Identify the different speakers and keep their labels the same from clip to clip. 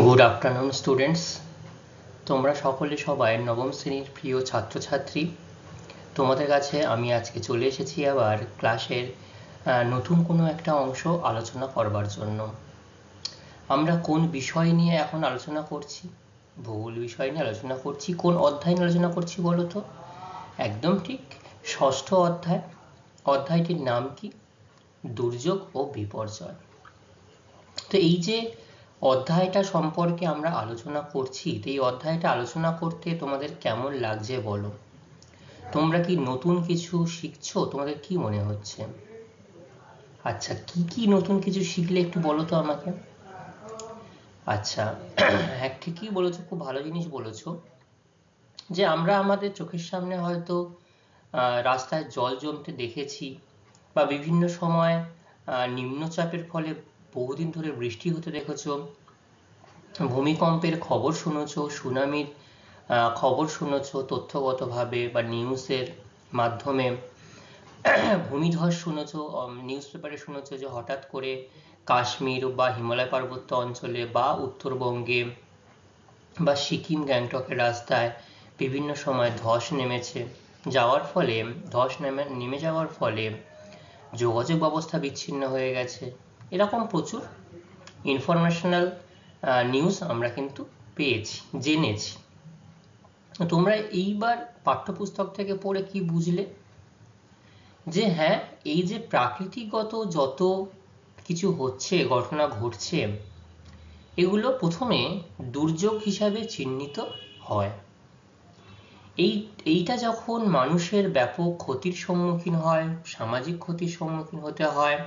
Speaker 1: Good afternoon students, তোমরা সকলে সবাই নবম শ্রেণীর প্রিয় ছাত্রছাত্রী। তোমাদের কাছে আমি আজকে চলে এসেছি আবার ক্লাসের নতুন কোনো একটা অংশ আলোচনা করবার জন্য। আমরা কোন বিষয় নিয়ে এখন আলোচনা করছি? ভূগোল বিষয় নিয়ে আলোচনা করছি। কোন অধ্যায় নিয়ে আলোচনা করছি বলো তো? একদম ঠিক, ষষ্ঠ অধ্যায়। অধ্যায়টির নাম কি? দুর্যোগ ও বিপর্যয়। তো এই যে অধ্যায়টা সম্পর্কে আমরা আলোচনা করছি, তো এই অধ্যায়টা আলোচনা করতে তোমাদের কেমন লাগছে বলো? তোমরা কি নতুন কিছু শিখছো? তোমাদের কি মনে হচ্ছে? আচ্ছা, কি নতুন কিছু শিখলে একটু বলো তো আমাকে। আচ্ছা, হ্যাঁ ঠিকই বলেছো, খুব ভালো জিনিস বলেছো যে আমরা আমাদের চোখের সামনে হয়তো রাস্তায় জল জমতে দেখেছি, বা বিভিন্ন সময় নিম্নচাপের ফলে বহুদিন ধরে বৃষ্টি হতে দেখেছো, ভূমিকম্পের খবর শুনেছো, সুনামির খবর শুনেছো তথ্যগতভাবে বা নিউজের মাধ্যমে, ভূমিধস শুনেছো, নিউজ পেপারে শুনেছো যে হঠাৎ করে কাশ্মীর বা হিমালয় পার্বত্য অঞ্চলে বা উত্তরবঙ্গে বা সিকিম গ্যাংটকের রাস্তায় বিভিন্ন সময় ধস নেমেছে, যাওয়ার ফলে নেমে যাওয়ার ফলে যোগাযোগ ব্যবস্থা বিচ্ছিন্ন হয়ে গেছে। এরকম প্রচুর ইনফরমেশনাল নিউজ আমরা কিন্তু পেয়েছি, জেনেছি। তোমরা এইবার পাঠ্যপুস্তক থেকে পড়ে কি বুঝলে? যে হ্যাঁ, এই যে প্রাকৃতিকগত যত কিছু হচ্ছে, ঘটনা ঘটছে, এগুলো প্রথমে দুর্যোগ হিসাবে চিহ্নিত হয়। এইটা যখন মানুষের ব্যাপক ক্ষতির সম্মুখীন হয়, সামাজিক ক্ষতির সম্মুখীন হতে হয়,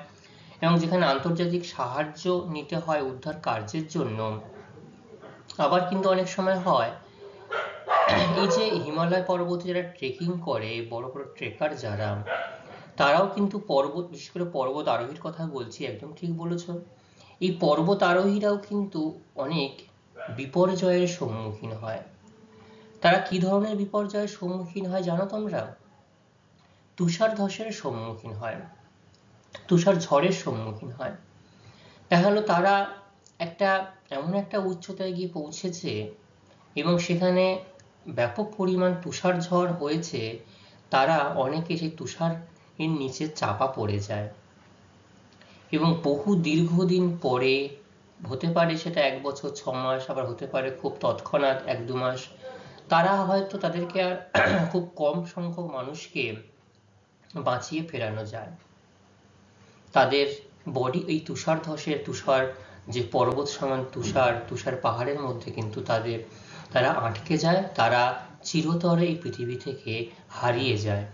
Speaker 1: এবং যেখানে আন্তর্জাতিক সাহায্য নিতে হয় উদ্ধার কার্যের জন্য, আবার কিন্তু অনেক সময় হয় এই যে হিমালয় পর্বতে যারা ট্রেকিং করে, বড় বড় ট্রেকার যারা, তারাও কিন্তু পর্বত, বিশেষ করে পর্বত আরোহীর কথা বলছি, একদম ঠিক বলেছ, এই পর্বত আরোহীরাও কিন্তু অনেক বিপর্যয়ের সম্মুখীন হয়। তারা কি ধরনের বিপর্যয়ের সম্মুখীন হয় জানো তোমরা? তুষার ধসের সম্মুখীন হয়, তুষার ঝড়ের সম্মুখীন হয়। দেখা গেল তারা এমন একটা উচ্চতায় গিয়ে পৌঁছেছে এবং সেখানে ব্যাপক পরিমাণ তুষার ঝড় হয়েছে, তারা অনেকে সেই তুষার এর নিচে চাপা পড়ে যায় এবং বহু দীর্ঘদিন পরে, হতে পারে সেটা 1 বছর 6 মাস, আবার হতে পারে খুব তৎক্ষণাৎ 1-2 মাস, তারা হয়তো তাদেরকে আর খুব কম সংখ্যক মানুষকে বাঁচিয়ে ফেরানো যায়। তাদের বডি এই তুষার ধসের, তুষার যে পর্বত সমান তুষার পাহাড়ের মধ্যে কিন্তু তারা আটকে যায়, তারা চিরতরে এই পৃথিবী থেকে হারিয়ে যায়।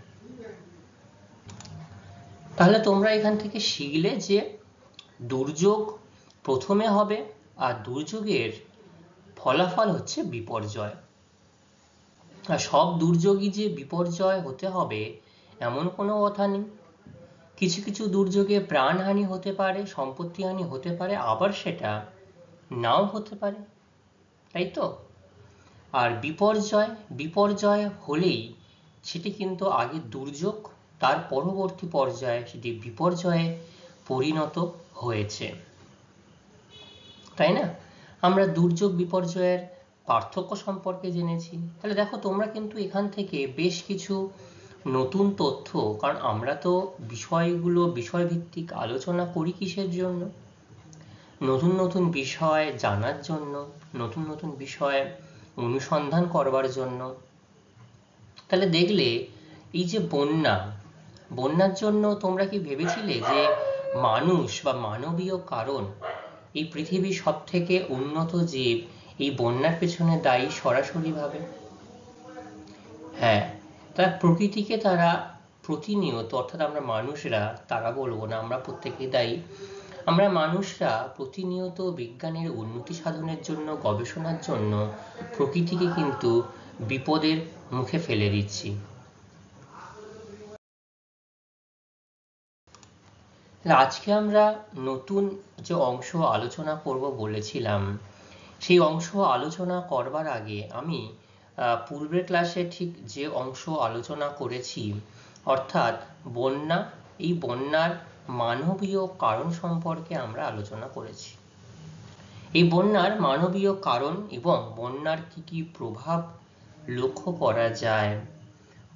Speaker 1: তাহলে তোমরা এখান থেকে শিখলে যে দুর্যোগ প্রথমে হবে, আর দুর্যোগের ফলাফল হচ্ছে বিপর্যয়। আর সব দুর্যোগই যে বিপর্যয় হতে হবে এমন কোনো কথা নেই। কিছু কিছু দুর্যোগে প্রাণহানি হতে পারে, সম্পত্তিহানি হতে পারে, আবার সেটা নাও হতে পারে, তাই তো? আর বিপর্যয় হলেই সেটি কিন্তু আগে দুর্যোগ, তার পরবর্তী পর্যায়ে সেটি বিপর্যয়ে পরিণত হয়েছে, তাই না? আমরা দুর্যোগ বিপর্যয়ের পার্থক্য সম্পর্কে জেনেছি। তাহলে দেখো, তোমরা কিন্তু এখান থেকে বেশ কিছু নতুন তথ্য, কারণ আমরা তো বিষয়ভিত্তিক আলোচনা করি কিসের জন্য? নতুন নতুন বিষয় জানার জন্য, নতুন নতুন বিষয় অনুসন্ধান করবার জন্য। তাহলে দেখলে এই যে বন্যার জন্য তোমরা কি ভেবেছিলে যে মানুষ বা মানবীয় কারণ, এই পৃথিবীর সব থেকে উন্নত জীব এই বন্যার পেছনে দায়ী সরাসরিভাবে? হ্যাঁ, তারা প্রকৃতিকে তারা প্রতিনিয়ত, অর্থাৎ আমরা মানুষরা, তারা বলবো না, আমরা প্রত্যেকেই দায়ী। আমরা মানুষরা প্রতিনিয়ত বিজ্ঞানের উন্নতি সাধনের জন্য, গবেষণার জন্য প্রকৃতিকে কিন্তু বিপদের মুখে ফেলে দিচ্ছি। আজকে আমরা নতুন যে অংশ আলোচনা করব বলেছিলাম, সেই অংশ আলোচনা করবার আগে আমি পূর্বের ক্লাসে ঠিক যে অংশ আলোচনা করেছি, অর্থাৎ বন্যা, এই বন্যার মানবীয় কারণ সম্পর্কে আমরা আলোচনা করেছি। এই বন্যার মানবীয় কারণ এবং বন্যার কি কি প্রভাব লক্ষ্য করা যায়,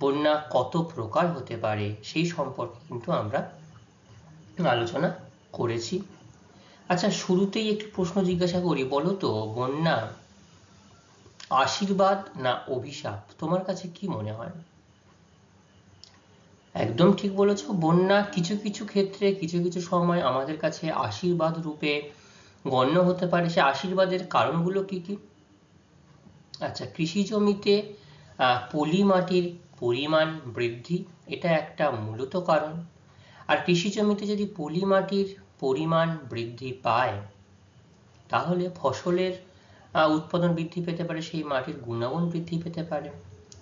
Speaker 1: বন্যা কত প্রকার হতে পারে, সেই সম্পর্কে কিন্তু আমরা আলোচনা করেছি। আচ্ছা, শুরুতেই একটু প্রশ্ন জিজ্ঞাসা করি, বলো তো বন্যা আশীর্বাদ না অভিশাপ? তোমার কাছে কি মনে হয়? একদম ঠিক বলেছো, বন্যা কিছু কিছু ক্ষেত্রে কিছু কিছু সময় আমাদের কাছে আশীর্বাদ রূপে গণ্য হতে পারে। সে আশীর্বাদের কারণগুলো কি কি? আচ্ছা, কৃষি জমিতে পলি মাটির পরিমাণ বৃদ্ধি, এটা একটা মূলত কারণ। আর কৃষি জমিতে যদি পলি মাটির পরিমাণ বৃদ্ধি পায় তাহলে ফসলের উৎপাদন বৃদ্ধি পেতে পারে, সেই মাটির গুণাগুণ বৃদ্ধি পেতে পারে,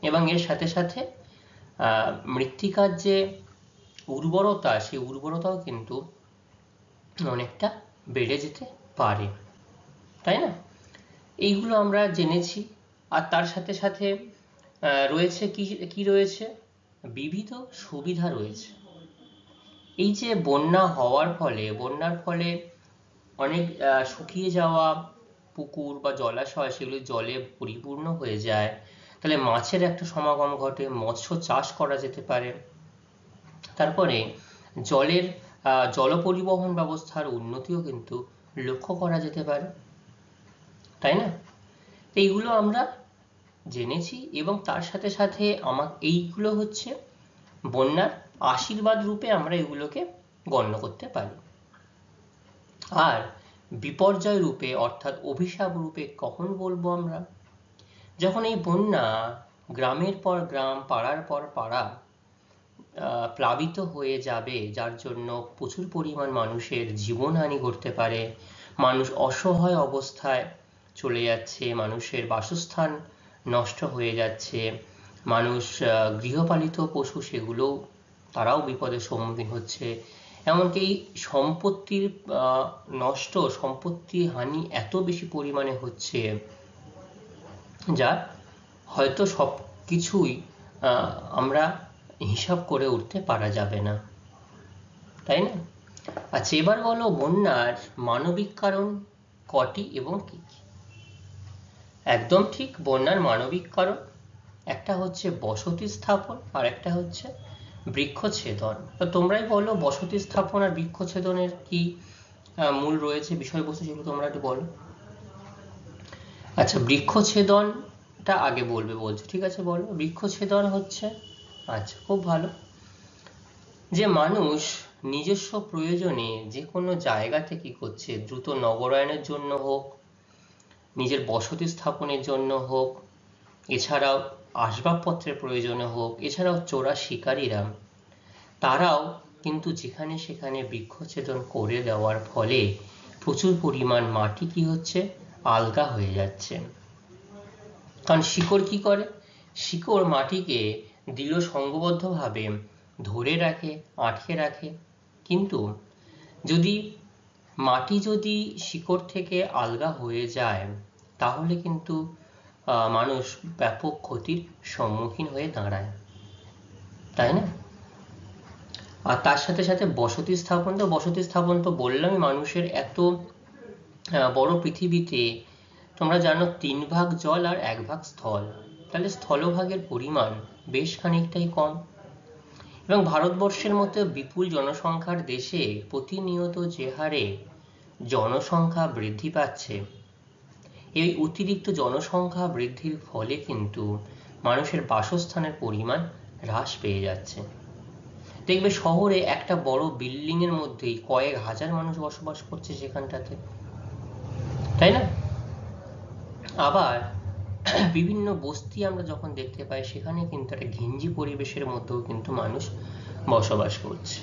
Speaker 1: এবং এর সাথে সাথে মৃত্তিকার যে উর্বরতা, সেই উর্বরতাও কিন্তু অনেকটা বেড়ে যেতে পারে, তাই না? এইগুলো আমরা জেনেছি। আর তার সাথে সাথে রয়েছে কি কি রয়েছে, বিবিধ সুবিধা রয়েছে। এই যে বন্যার ফলে অনেক শুকিয়ে যাওয়া পুকুর বা জলাশয় সেগুলো জলে পরিপূর্ণ হয়ে যায়, তাহলে মাছের একটা সমাগম ঘটে, মৎস্য চাষ করা যেতে পারে। তারপরে জলের জল পরিবহন ব্যবস্থার উন্নতিও কিন্তু লক্ষ্য করা যেতে পারে, তাই না? এইগুলো আমরা জেনেছি, এবং তার সাথে সাথে এইগুলো হচ্ছে বন্যার আশীর্বাদ রূপে আমরা এগুলোকে গণ্য করতে পারি। আর বিপর্যয় রূপে অর্থাৎ অভিশাপ রূপে কখন বলবো আমরা? যখন এই বন্যা গ্রামের পর গ্রাম, পাড়ার পর পাড়া প্লাবিত হয়ে যাবে, যার জন্য প্রচুর পরিমাণ মানুষের জীবনহানি ঘটতে পারে, মানুষ অসহায় অবস্থায় চলে যাচ্ছে, মানুষের বাসস্থান নষ্ট হয়ে যাচ্ছে, মানুষ গৃহপালিত পশু সেগুলো তারাও বিপদের সম্মুখীন হচ্ছে, এমনকি সম্পত্তির সম্পত্তি হানি এত বেশি পরিমাণে হচ্ছে যা হয়তো সব কিছুই আমরা হিসাব করে উঠতে পারা যাবে না, তাই না? আচ্ছা, এবার বলো বন্যার মানবিক কারণ কটি এবং কি কি? একদম ঠিক, বন্যার মানবিক কারণ একটা হচ্ছে বসতি স্থাপন আর একটা হচ্ছে বৃক্ষছেদন। তো তোমরাই বলো, বসতি স্থাপন আর বৃক্ষছেদনের কি মূল রয়েছে বিষয়বস্তু, সেগুলো তোমরা একটু বলো। আচ্ছা, বৃক্ষছেদনটা আগে বলছো, ঠিক আছে বলো। বৃক্ষছেদন হচ্ছে, আচ্ছা খুব ভালো, যে মানুষ নিজস্ব প্রয়োজনে যে কোনো জায়গাতে কি করছে, দ্রুত নগরায়নের জন্য হোক, নিজের বসতি স্থাপনের জন্য হোক, এছাড়াও আসবাবপত্রের প্রয়োজনে হোক, এছাড়াও চোরা শিকারীরা তারাও কিন্তু যেখানে সেখানে বৃক্ষছেদন করে দেওয়ার ফলে প্রচুর পরিমাণ মাটি কি হচ্ছে, আলগা হয়ে যাচ্ছে। কারণ শিকড় কি করে, শিকড় মাটিকে দৃঢ় সংঘবদ্ধভাবে ধরে রাখে, আটকে রাখে। কিন্তু মাটি যদি শিকড় থেকে আলগা হয়ে যায় তাহলে কিন্তু মানুষ ব্যাপক ক্ষতির সম্মুখীন হয়ে দাঁড়ায়, তাই না? আর তার সাথে সাথে বসতি স্থাপন তো বললামই, মানুষের এত বড় পৃথিবীতে তোমরা জানো 3 ভাগ জল আর 1 ভাগ স্থল, তাহলে স্থলভাগের পরিমাণ বেশ খানিকটাই কম। এবং ভারতবর্ষের মতো বিপুল জনসংখ্যার দেশে প্রতিনিয়ত যে হারে জনসংখ্যা বৃদ্ধি পাচ্ছে, এই অতিরিক্ত জনসংখ্যা বৃদ্ধির ফলে কিন্তু মানুষের বাসস্থানের পরিমাণ হ্রাস পেয়ে যাচ্ছে। দেখবে শহরে একটা বড় বিল্ডিং এর মধ্যেই কয়েক হাজার মানুষ বসবাস করছে সেখানটাতে, তাই না? আবার বিভিন্ন বস্তি আমরা যখন দেখতে পাই সেখানে কিন্তু একটা ঘিঞ্জি পরিবেশের মধ্যেও কিন্তু মানুষ বসবাস করছে।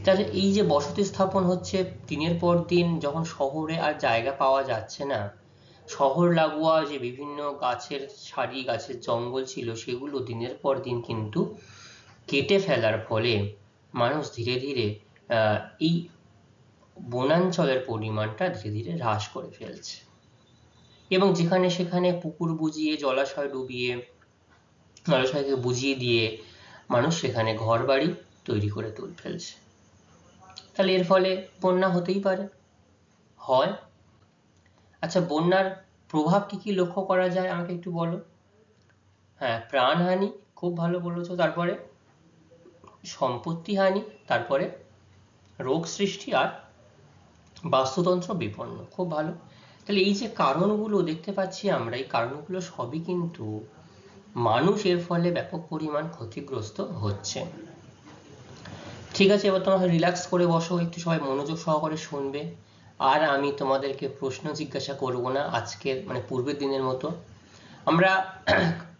Speaker 1: তাহলে এই যে বসতি স্থাপন হচ্ছে দিনের পর দিন, যখন শহরে আর জায়গা পাওয়া যাচ্ছে না, শহর লাগোয়া যে বিভিন্ন গাছের সারি, গাছের জঙ্গল ছিল সেগুলো দিনের পর দিন কিন্তু কেটে ফেলার ফলে মানুষ ধীরে ধীরে এই বনাঞ্চলের পরিমাণটা ধীরে ধীরে হ্রাস করে ফেলছে, এবং যেখানে সেখানে পুকুর বুজিয়ে, জলাশয়কে বুঝিয়ে দিয়ে মানুষ সেখানে ঘর বাড়ি তৈরি করে ফেলছে। তাহলে এর ফলে বন্যা হতেই পারে, হয়। আচ্ছা, বন্যার প্রভাব কি কি লক্ষ্য করা যায় আমাকে একটু বলো। হ্যাঁ, প্রাণহানি, খুব ভালো বলেছো। তারপরে সম্পত্তি হানি, তারপরে রোগ সৃষ্টি, আর বাস্তুতন্ত্র বিপন্ন, খুব ভালো। তাহলে এই যে কারণগুলো দেখতে পাচ্ছি আমরা, এই কারণগুলো সবই কিন্তু মানুষ এর ফলে ব্যাপক পরিমাণ ক্ষতিগ্রস্ত হচ্ছে। ঠিক আছে, এবার তোমরা রিল্যাক্স করে বসো, একটু সবাই মনোযোগ সহকারে শুনবে। আর আমি তোমাদেরকে প্রশ্ন জিজ্ঞাসা করব না আজকের মানে পূর্বের দিনের মতো। আমরা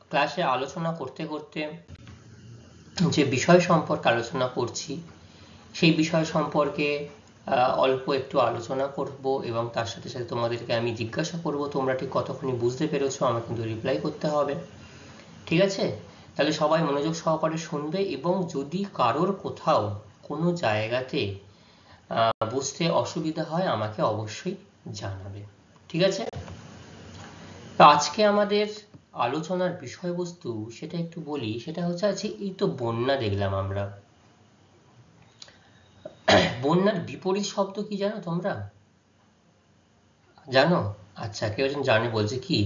Speaker 1: ক্লাসে আলোচনা করতে করতে যে বিষয় সম্পর্কে আলোচনা করছি সেই বিষয় সম্পর্কে অল্প একটু আলোচনা করব, এবং তার সাথে সাথে তোমাদেরকে আমি জিজ্ঞাসা করব তোমরা ঠিক কতক্ষণই বুঝতে পেরেছো, আমাকে কিন্তু রিপ্লাই করতে হবে। ঠিক আছে, তাহলে সবাই মনোযোগ সহকারে শুনবে, এবং যদি কারোর কোথাও কোনো জায়গাতে বুঝতে অসুবিধা হয় আমাকে অবশ্যই জানাবে। ঠিক আছে, তো আজকে আমাদের আলোচনার বিষয়বস্তু সেটা একটু বলি। সেটা হচ্ছে, আজকে এই তো বন্যা দেখলাম আমরা, বন্যার বিপরীত শব্দ কি জানো তোমরা? জানো? আচ্ছা, কেউ একজন জানে, বলছে কি?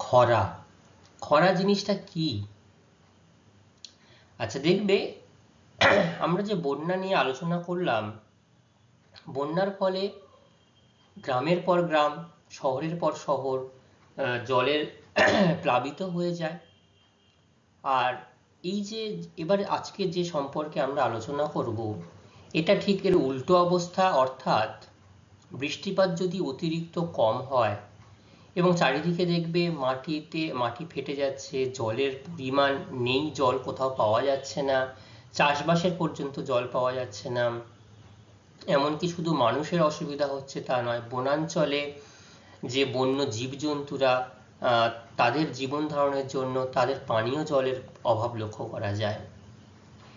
Speaker 1: খরা। খরা জিনিসটা কি? আচ্ছা, দেখবে আমরা যে বন্যা নিয়ে আলোচনা করলাম, বন্যার ফলে গ্রামের পর গ্রাম, শহরের পর শহর জলের প্লাবিত হয়ে যায়। আর এই যে এবার আজকে যে সম্পর্কে আমরা আলোচনা করব, এটা ঠিক এর উল্টো অবস্থা। অর্থাৎ বৃষ্টিপাত যদি অতিরিক্ত কম হয় এবং চারিদিকে দেখবে মাটি ফেটে যাচ্ছে, জলের পরিমাণ নেই, জল কোথাও পাওয়া যাচ্ছে না, চাষবাসের পর্যন্ত জল পাওয়া যাচ্ছে না। এমনকি শুধু মানুষের অসুবিধা হচ্ছে তা নয়, বনাঞ্চলে যে বন্য জীবজন্তুরা তাদের জীবন ধারণের জন্য তাদের পানীয় জলের অভাব লক্ষ্য করা যায়।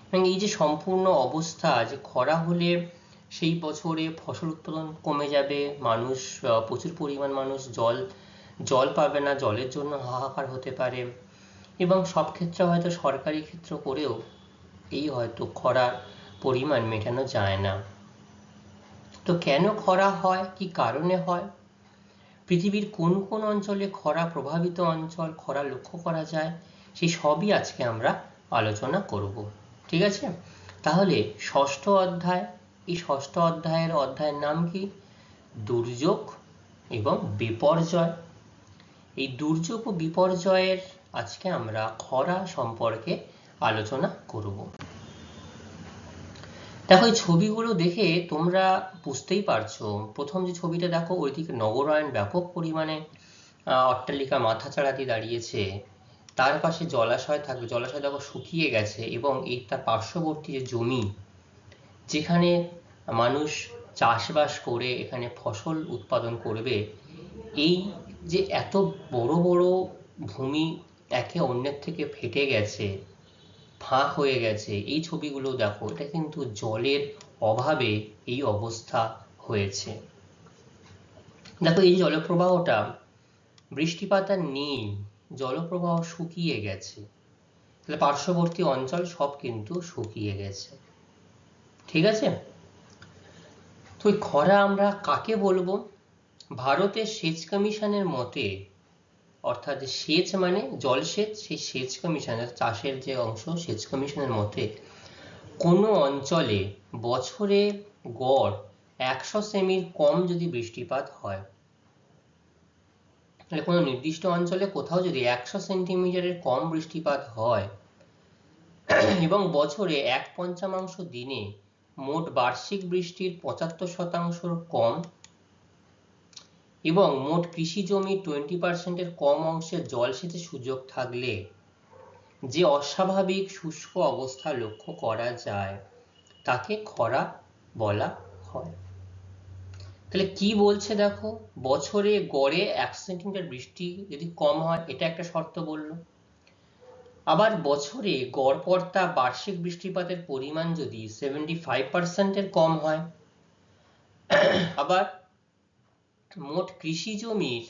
Speaker 1: এবং এই যে সম্পূর্ণ অবস্থা, যে খরা হলে সেই বছরে ফসল উৎপাদন কমে যাবে, মানুষ প্রচুর পরিমাণ মানুষ জল পাবে না, জলের জন্য হাহাকার হতে পারে। এবং সব ক্ষেত্রে হয়তো সরকারি ক্ষেত্র করেও এই হয়তো খরার পরিমাণ মেটানো যায় না। তো কেন খরা হয়, কি কারণে হয়, পৃথিবীর কোন কোন অঞ্চলে খরা প্রভাবিত অঞ্চল, খরা লক্ষ্য করা যায়, সেই সবই আজকে আমরা আলোচনা করব। ঠিক আছে, তাহলে ষষ্ঠ অধ্যায়, এই ষষ্ঠ অধ্যায়ের নাম কি? দুর্যোগ এবং বিপর্যয়। এই দুর্যোগ ও বিপর্যয়ের আজকে আমরা খরা সম্পর্কে আলোচনা করব। দেখো, এই ছবিগুলো দেখে তোমরা বুঝতেই পারছো, প্রথম যে ছবিটা দেখো, ওইদিকে নগরায়ণ ব্যাপক পরিমাণে অট্টালিকা মাথাচাড়া দিয়ে দাঁড়িয়েছে, তার পাশে জলাশয় থাকবে, জলাশয় দেখো শুকিয়ে গেছে, এবং এই তার পার্শ্ববর্তী যে জমি, যেখানে মানুষ চাষবাস করে এখানে ফসল উৎপাদন করবে, এই যে এত বড় বড় ভূমি একে অন্যের থেকে ফেটে গেছে, ফাঁক হয়ে গেছে, এই ছবিগুলো দেখো, এটা কিন্তু জলের অভাবে এই অবস্থা হয়েছে। দেখো, এই জলপ্রবাহটা, বৃষ্টিপাত আর নেই, জলপ্রবাহ শুকিয়ে গেছে, তাহলে পার্শ্ববর্তী অঞ্চল সব কিন্তু শুকিয়ে গেছে। ঠিক আছে, তো এই খরা আমরা কাকে বলবো? ভারতের সেচ কমিশনের মতে, অর্থাৎ সেচ মানে জলসেচ, সেই সেচ কমিশনের চাষের যে অংশ, সেচ কমিশনের মতে কোনো অঞ্চলে বছরে গড় 100 সেমির কম যদি বৃষ্টিপাত হয়, তাহলে কোনো নির্দিষ্ট অঞ্চলে কোথাও যদি 100 সেন্টিমিটারের কম বৃষ্টিপাত হয় এবং বছরে 1/5 দিনে মোট বার্ষিক বৃষ্টির 75% কম, এবং মোট কৃষি জমির 20% কম অংশের জলসেচের সুযোগ থাকলে যে অস্বাভাবিক শুষ্ক অবস্থা লক্ষ্য করা যায় তাকে খরা বলা হয়। তাহলে কি বলছে দেখো, বছরে গড়ে 1 সেন্টিমিটার বৃষ্টি যদি কম হয়, এটা একটা শর্ত বললো। আবার বছরে গড়পড়তা বার্ষিক বৃষ্টিপাতের পরিমাণ যদি 75% কম হয়, আবার মোট কৃষি জমির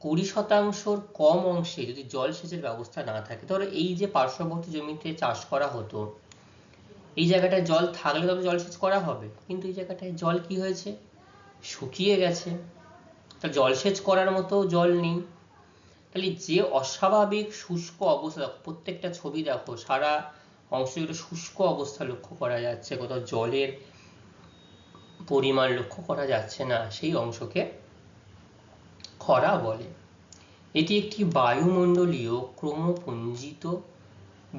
Speaker 1: 20% কম অংশে যদি জলসেচের ব্যবস্থা না থাকে, ধরো এই যে পার্শ্ববর্তী জমিতে চাষ করা হতো, এই জায়গাটায় জল থাকলে তবে জলসেচ করা হবে, কিন্তু এই জায়গাটায় জল কি হয়েছে? শুকিয়ে গেছে। তা জলসেচ করার মতো জল নেই। তাহলে যে অস্বাভাবিক শুষ্ক অবস্থা, প্রত্যেকটা ছবি দেখো, সারা অংশ জুড়ে শুষ্ক অবস্থা লক্ষ্য করা যাচ্ছে, কোথাও জলের পরিমাণ লক্ষ্য করা যাচ্ছে না, সেই অংশকে খরা বলে। এটি একটি বায়ুমণ্ডলীয় ক্রমপুঞ্জিত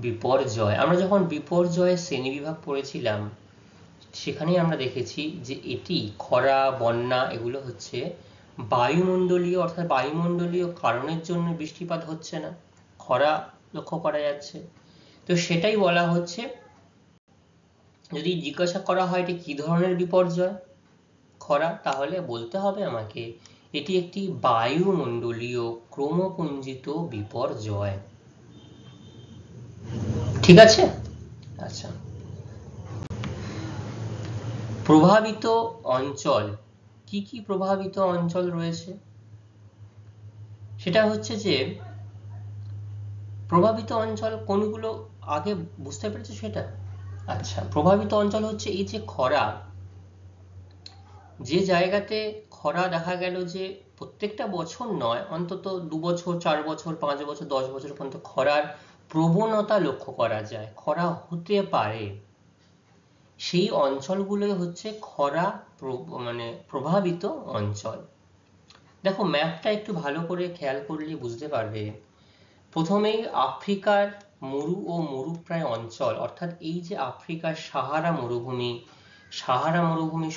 Speaker 1: বিপর্যয়। আমরা যখন বিপর্যয়ের শ্রেণীবিভাগ পড়েছিলাম সেখানেই আমরা দেখেছি যে এটি খরা, বন্যা এগুলো হচ্ছে বায়ুমণ্ডলীয়, অর্থাৎ বায়ুমণ্ডলীয় কারণের জন্য বৃষ্টিপাত হচ্ছে না, খরা লক্ষ্য করা যাচ্ছে। তো সেটাই বলা হচ্ছে, যদি জিজ্ঞাসা করা হয় এটি কি ধরনের বিপর্যয় খরা, তাহলে বলতে হবে আমাকে এটি একটি বায়ুমণ্ডলীয় ক্রমপুঞ্জিত বিপর্যয়। ঠিক আছে? আচ্ছা, প্রভাবিত অঞ্চল, কি কি প্রভাবিত অঞ্চল রয়েছে সেটা হচ্ছে যে, প্রভাবিত অঞ্চল কোনগুলো আগে বুঝতে পেরেছো সেটা? আচ্ছা, প্রভাবিত অঞ্চল হচ্ছে এই যে খরা, যে জায়গাতে খরা দেখা গেল যে প্রত্যেকটা বছর নয়, অন্তত 2 বছর, 4 বছর, 5 বছর, 10 বছর পর্যন্ত খরার প্রবণতা লক্ষ্য করা যায়, খরা হতে পারে, সেই অঞ্চলগুলোই হচ্ছে খরা মানে প্রভাবিত অঞ্চল। দেখো ম্যাপটা একটু ভালো করে খেয়াল করলে বুঝতে পারবে। প্রথমেই আফ্রিকার মরু ও মরুপ্রায় অঞ্চল, অর্থাৎ এই যে আফ্রিকার সাহারা মরুভূমি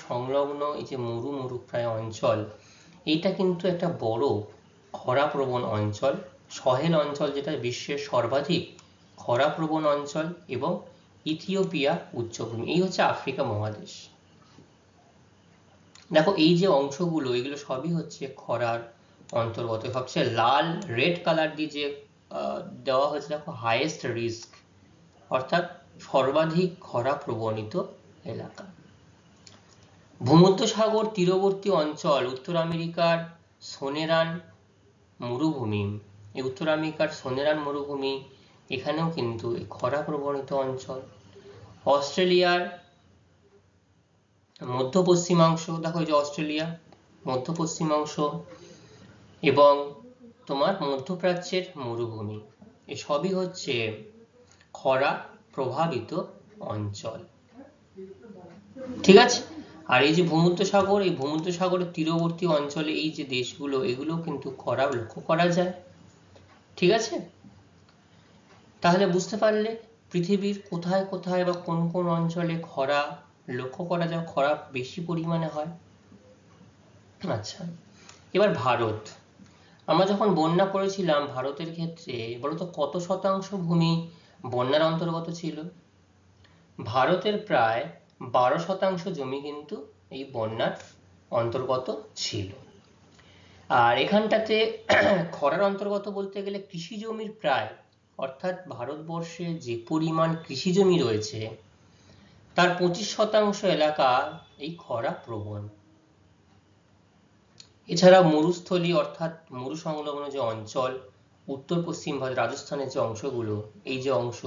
Speaker 1: সংলগ্ন এই যে মরুপ্রায় অঞ্চল, এটা কিন্তু একটা বড় খরাপ্রবণ অঞ্চল, সহেল অঞ্চল, যেটা বিশ্বের সর্বাধিক খরাপ্রবণ অঞ্চল, এবং ইথিওপিয়া উচ্চভূমি, এই হচ্ছে আফ্রিকা মহাদেশ। দেখো এই যে অংশগুলো, এগুলো সবই হচ্ছে খরার অন্তর্গত। সবচেয়ে লাল রেড কালার দিয়ে যে দেওয়া হয়েছে, দেখো হাইয়েস্ট রিস্ক, অর্থাৎ সর্বাধিক খরা প্রবণিত এলাকা। ভূমধ্যসাগর তীরবর্তী অঞ্চল, উত্তর আমেরিকার সোনেরান মরুভূমি, এই উত্তর আমেরিকার সোনেরান মরুভূমি, এখানেও কিন্তু এই খরা প্রবণিত অঞ্চল। অস্ট্রেলিয়ার মধ্য পশ্চিমাংশ, দেখো এই যে অস্ট্রেলিয়া মধ্য পশ্চিমাংশ, এবং তোমার মধ্যপ্রাচ্যের মরুভূমি, এসবই হচ্ছে খরা প্রভাবিত অঞ্চল। ঠিক আছে? আর এই যে ভূমধ্যসাগর, এই ভূমধ্যসাগরের তীরবর্তী অঞ্চলে এই যে দেশগুলো, এগুলো কিন্তু খরা লক্ষ্য করা যায়। ঠিক আছে? তাহলে বুঝতে পারলে পৃথিবীর কোথায় কোথায় বা কোন কোন অঞ্চলে খরা লক্ষ্য করা যায়, খরা বেশি পরিমাণে হয়। আচ্ছা, এবার ভারত, আমরা যখন বন্যা পড়েছিলাম ভারতের ক্ষেত্রে, বলতো কত শতাংশ ভূমি বন্যার অন্তর্গত ছিল? ভারতের প্রায় 12% জমি কিন্তু এই বন্যার অন্তর্গত ছিল। আর এখানটাতে খরার অন্তর্গত বলতে গেলে কৃষি জমির প্রায়, অর্থাৎ ভারতবর্ষে যে পরিমাণ কৃষি জমি রয়েছে তার 25% এলাকা এই খরা প্রবণ। এছাড়া মরুস্থলী, অর্থাৎ মরু সংলগ্ন যে অঞ্চল, উত্তর পশ্চিম ভারত, রাজস্থানের যে অংশগুলো, এই যে অংশ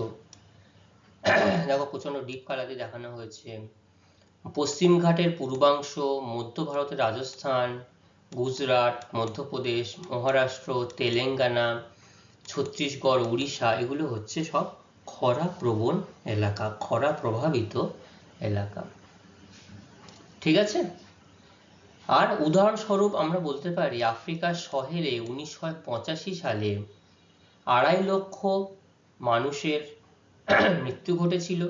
Speaker 1: দেখো প্রচন্ড ডিপ কালারে দেখানো হয়েছে, পশ্চিম ঘাটের পূর্বাংশ, মধ্য ভারতের রাজস্থান, গুজরাট, মধ্যপ্রদেশ, মহারাষ্ট্র, তেলেঙ্গানা, ছত্তিশগড়, উড়িষ্যা, এগুলো হচ্ছে সব খরা প্রবণ এলাকা, খরা প্রভাবিত এলাকা। ঠিক আছে? আর উদাহরণস্বরূপ আমরা বলতে পারি আফ্রিকার সহেলে 1985 সালে 2.5 লক্ষ মানুষের মৃত্যু ঘটেছিল।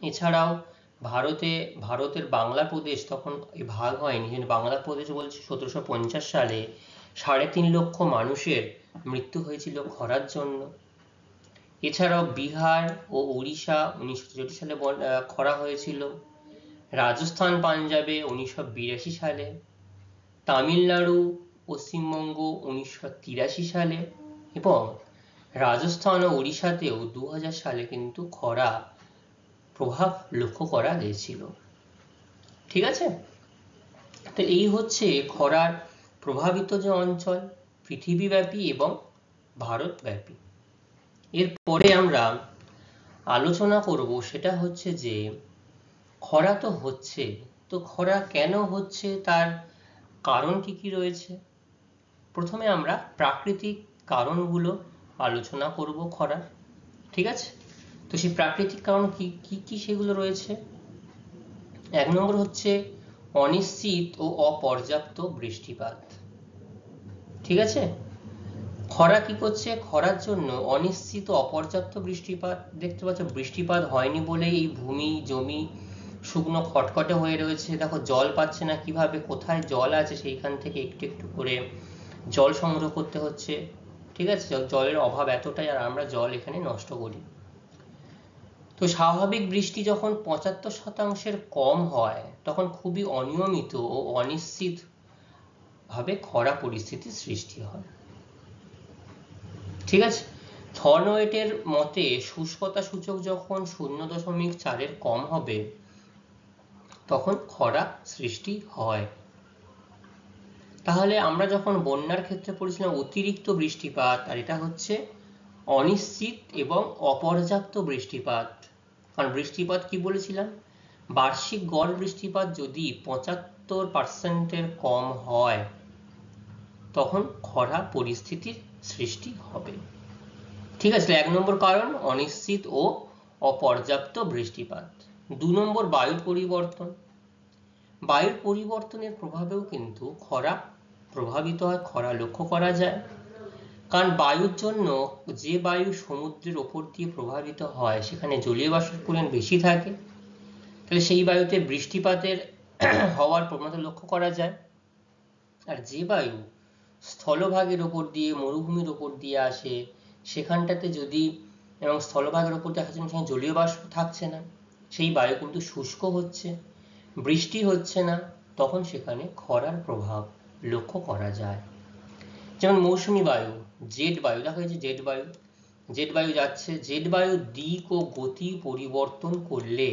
Speaker 1: এছাড়াও ভারতের বাংলা প্রদেশ তখন এই ভাগ হয়নি, বাংলা প্রদেশ বলছে 1750 সালে 3.5 লক্ষ মানুষের মৃত্যু হয়েছিল খরার জন্য। এছাড়াও বিহার ও উড়িষ্যা 1963 সালে খরা হয়েছিল, রাজস্থান পাঞ্জাবে 1982 সালে, তামিলনাড়ু পশ্চিমবঙ্গ 1983 সালে, এবং রাজস্থান ও উড়িষ্যাতেও 2000 সালে কিন্তু খরা প্রভাব লক্ষ্য করা গিয়েছিল। ঠিক আছে? তো এই হচ্ছে খরার প্রভাবিত যে অঞ্চল, পৃথিবীব্যাপী এবং ভারতব্যাপী। এরপরে আমরা আলোচনা করব সেটা হচ্ছে যে খরা তো হচ্ছে, তো খরা কেন হচ্ছে তার কারণ কি কি রয়েছে। প্রথমে আমরা প্রাকৃতিক কারণগুলো আলোচনা করব খরার, ঠিক আছে। তো সেই প্রাকৃতিক কারণ কি কি কি সেগুলো রয়েছে। 1 নম্বর হচ্ছে অনিশ্চিত ও অপর্যাপ্ত বৃষ্টিপাত, ঠিক আছে। খরা কি করছে, খরার জন্য অনিশ্চিত ও অপর্যাপ্ত বৃষ্টিপাত, দেখতে পাচ্ছ বৃষ্টিপাত হয়নি বলেই এই ভূমি জমি শুকনো খটখটে হয়ে রয়েছে। দেখো জল পাচ্ছে না, কিভাবে, কোথায় জল আছে সেইখান থেকে একটু একটু করে জল সংগ্রহ করতে হচ্ছে, ঠিক আছে। জলের অভাব এতটাই, আর আমরা জল এখানে নষ্ট করি। তো স্বাভাবিক বৃষ্টি যখন 75% কম হয় তখন খুবই অনিয়মিত ও অনিশ্চিত ভাবে খরা পরিস্থিতির সৃষ্টি হয়, ঠিক আছে। থর্নওয়েটের মতে শুষ্কতা সূচক যখন 0.4 কম হবে তখন খরা সৃষ্টি হয়। তাহলে আমরা যখন বন্যার ক্ষেত্রে পড়েছিলাম অতিরিক্ত বৃষ্টিপাত, আর এটা হচ্ছে অনিশ্চিত এবং অপর্যাপ্ত বৃষ্টিপাত। কারণ বৃষ্টিপাত কি বলেছিলাম, বার্ষিক গড় বৃষ্টিপাত যদি 75% কম হয় তখন খরা পরিস্থিতির সৃষ্টি হবে, ঠিক আছে। 1 নম্বর কারণ অনিশ্চিত ও অপর্যাপ্ত বৃষ্টিপাত। 2 নম্বর বায়ুর পরিবর্তন। বায়ুর পরিবর্তনের প্রভাবেও কিন্তু খরা প্রভাবিত হয়, খরা লক্ষ্য করা যায়। কারণ বায়ুর জন্য, যে বায়ু সমুদ্রের ওপর দিয়ে প্রভাবিত হয় সেখানে জলীয় বাষ্পের পরিমাণ বেশি থাকে, তাহলে সেই বায়ুতে বৃষ্টিপাতের হওয়ার প্রবণতা লক্ষ্য করা যায়। আর যে বায়ু স্থলভাগের ওপর দিয়ে, মরুভূমির ওপর দিয়ে আসে সেখানটাতে যদি, এবং স্থলভাগের ওপর দেখা যাচ্ছে সেখানে জলীয় বাষ্প থাকছে না, সেই বায়ু কিন্তু শুষ্ক হচ্ছে, বৃষ্টি হচ্ছে না, তখন সেখানে খরার প্রভাব লক্ষ্য করা যায়। যেমন মৌসুমী বায়ু, জেট বায়ু, দেখা যাচ্ছে জেট বায়ু যাচ্ছে, জেট বায়ু দিক ও গতি পরিবর্তন করলে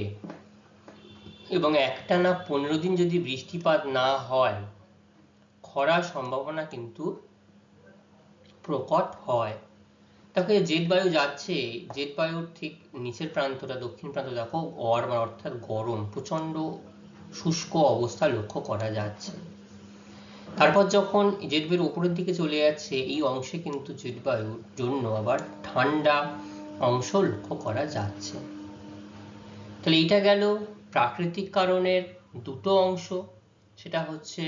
Speaker 1: এবং একটানা 15 দিন যদি বৃষ্টিপাত না হয় খরার সম্ভাবনা কিন্তু প্রকট হয়। দেখো জেট বায়ু যাচ্ছে, জেট বায়ুর ঠিক নিচের প্রান্তটা, দক্ষিণ প্রান্ত দেখো ওয়ার্ম, অর্থাৎ গরম, প্রচন্ড শুষ্ক অবস্থা লক্ষ্য করা যাচ্ছে। তারপর যখন জেট বায়ুর উপরের দিকে চলে যাচ্ছে এই অংশে কিন্তু জেট বায়ুর জন্য আবার ঠান্ডা অংশ লক্ষ্য করা যাচ্ছে। তাহলে এটা গেল প্রাকৃতিক কারণের দুটো অংশ, সেটা হচ্ছে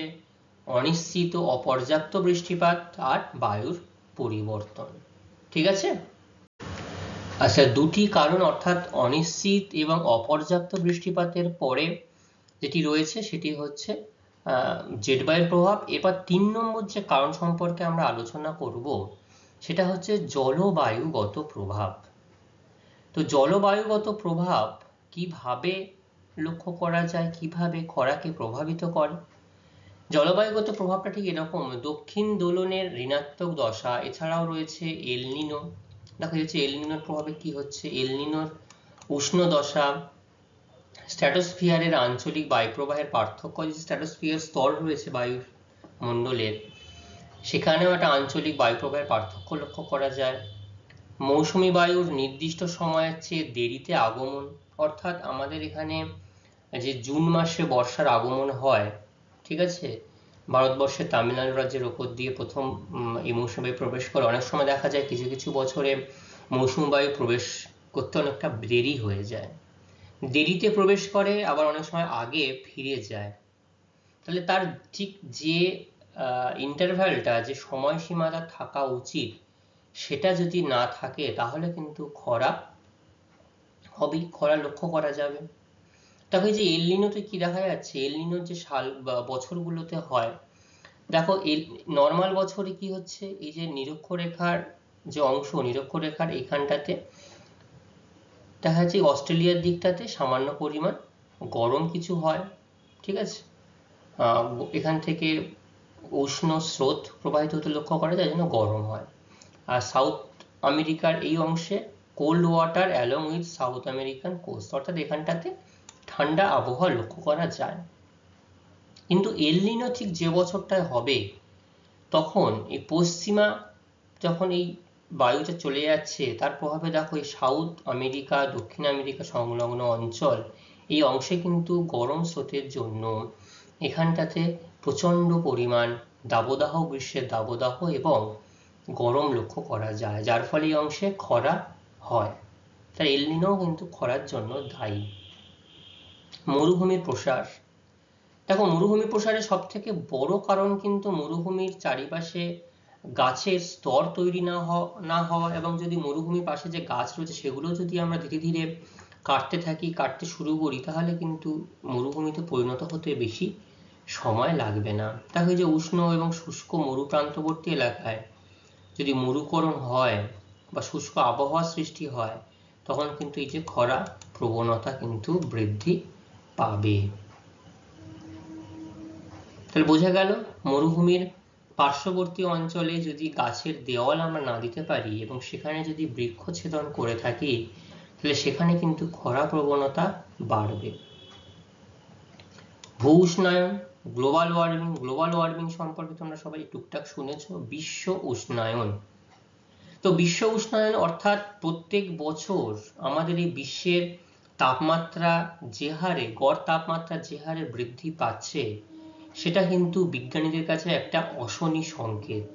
Speaker 1: অনিশ্চিত ও অপর্যাপ্ত বৃষ্টিপাত আর বায়ুর পরিবর্তন, ঠিক আছে। আচ্ছা, দুটি কারণ অর্থাৎ অনিশ্চিত এবং অপর্যাপ্ত বৃষ্টিপাতের পরে যেটি রয়েছে সেটি হচ্ছে জেট বায়ুর প্রভাব। এবার 3 নম্বর যে কারণ সম্পর্কে আমরা আলোচনা করব সেটা হচ্ছে জলবায়ুগত প্রভাব। তো জলবায়ুগত প্রভাব কিভাবে লক্ষ্য করা যায়, কিভাবে খরাকে প্রভাবিত করে। জলবায়ুগত প্রভাবটা ঠিক এরকম, দক্ষিণ দোলনের ঋণাত্মক দশা, এছাড়াও রয়েছে এলনিনো। দেখা যাচ্ছে এলনিনোর প্রভাবে কি হচ্ছে, এলনিনোর উষ্ণ দশা, স্ট্র্যাটোস্ফিয়ারের আঞ্চলিক বায়ুপ্রবাহের পার্থক্য, যে স্ট্র্যাটোস্ফিয়ার স্তর রয়েছে বায়ুর মণ্ডলের, সেখানেও একটা আঞ্চলিক বায়ুপ্রবাহের পার্থক্য লক্ষ্য করা যায়। মৌসুমী বায়ুর নির্দিষ্ট সময়ের চেয়ে দেরিতে আগমন, অর্থাৎ আমাদের এখানে যে জুন মাসে বর্ষার আগমন হয়, ঠিক আছে, ভারতবর্ষের তামিলনাড়ু রাজ্যের ওপর দিয়ে প্রথম এই মৌসুমী বায়ু প্রবেশ করে। অনেক সময় দেখা যায় কিছু কিছু বছরে মৌসুমী বায়ু প্রবেশ করতে অনেকটা দেরি হয়ে যায়, দেরিতে প্রবেশ করে, আবার অনেক সময় আগে ফিরে যায়। তাহলে তার ঠিক যে ইন্টারভ্যালটা, যে সময়সীমাটা থাকা উচিত সেটা যদি না থাকে তাহলে কিন্তু খরা হবেই, খরা লক্ষ্য করা যাবে। তবে যে এলনিনোতে কি দেখা যাচ্ছে, এলনিনোর যে সাল বা বছরগুলোতে হয়, দেখো নর্মাল বছরে কি হচ্ছে, এই যে নিরক্ষরেখার যে অংশ, নিরক্ষরেখার এখানটাতে দেখা যাচ্ছে অস্ট্রেলিয়ার দিকটাতে সামান্য পরিমাণ গরম কিছু হয়, ঠিক আছে। এখান থেকে উষ্ণ স্রোত প্রবাহিত হতে লক্ষ্য করা যায়, যেন গরম হয়। আর সাউথ আমেরিকার এই অংশে cold water along with South American coast, অর্থাৎ এখানটাতে ঠান্ডা আবহাওয়া লক্ষ্য করা যায়। কিন্তু এলনিনো ঠিক যে বছরটায় হবে তখন এই পশ্চিমা, যখন এই বায়ুটা চলে যাচ্ছে তার প্রভাবে দেখো এই সাউথ আমেরিকা, দক্ষিণ আমেরিকা সংলগ্ন অঞ্চল, এই অংশে কিন্তু গরম স্রোতের জন্য এখানটাতে প্রচণ্ড পরিমাণ দাবদাহ, গ্রীষ্মের দাবদাহ এবং গরম লক্ষ্য করা যায়, যার ফলে এই অংশে খরা হয়। তাই এল নিনো কিন্তু খরার জন্য দায়ী। মরুভূমির প্রসার, দেখো মরুভূমির প্রসারের সব থেকে বড় কারণ কিন্তু মরুভূমির চারিপাশে গাছের স্তর তৈরি না হওয়া, এবং যদি মরুভূমির পাশে যে গাছ রয়েছে সেগুলো যদি আমরা ধীরে ধীরে কাটতে শুরু করি, তাহলে কিন্তু মরুভূমিতে পরিণত হতে বেশি সময় লাগবে না। দেখো যে উষ্ণ এবং শুষ্ক মরুপ্রান্তবর্তী এলাকায় যদি মরুকরণ হয় বা শুষ্ক আবহাওয়া সৃষ্টি হয়, তখন কিন্তু এই যে খরা প্রবণতা কিন্তু বৃদ্ধি পাবে। তাহলে বোঝা গেল, মরুভূমির পার্শ্ববর্তী অঞ্চলে যদি গাছের দেওয়াল আমরা না দিতে পারি এবং সেখানে যদি বৃক্ষচ্ছেদন করে থাকি, তাহলে সেখানে কিন্তু খরা প্রবণতা বাড়বে। ভূ উষ্ণায়ন, গ্লোবাল ওয়ার্মিং সম্পর্কে তোমরা সবাই টুকটাক শুনেছো। বিশ্ব উষ্ণায়ন, তো বিশ্ব উষ্ণায়ন অর্থাৎ প্রত্যেক বছর আমাদের এই বিশ্বের তাপমাত্রা গড় তাপমাত্রা যে হারে বৃদ্ধি পাচ্ছে, সেটা কিন্তু বিজ্ঞানীদের কাছে একটা অশনি সংকেত।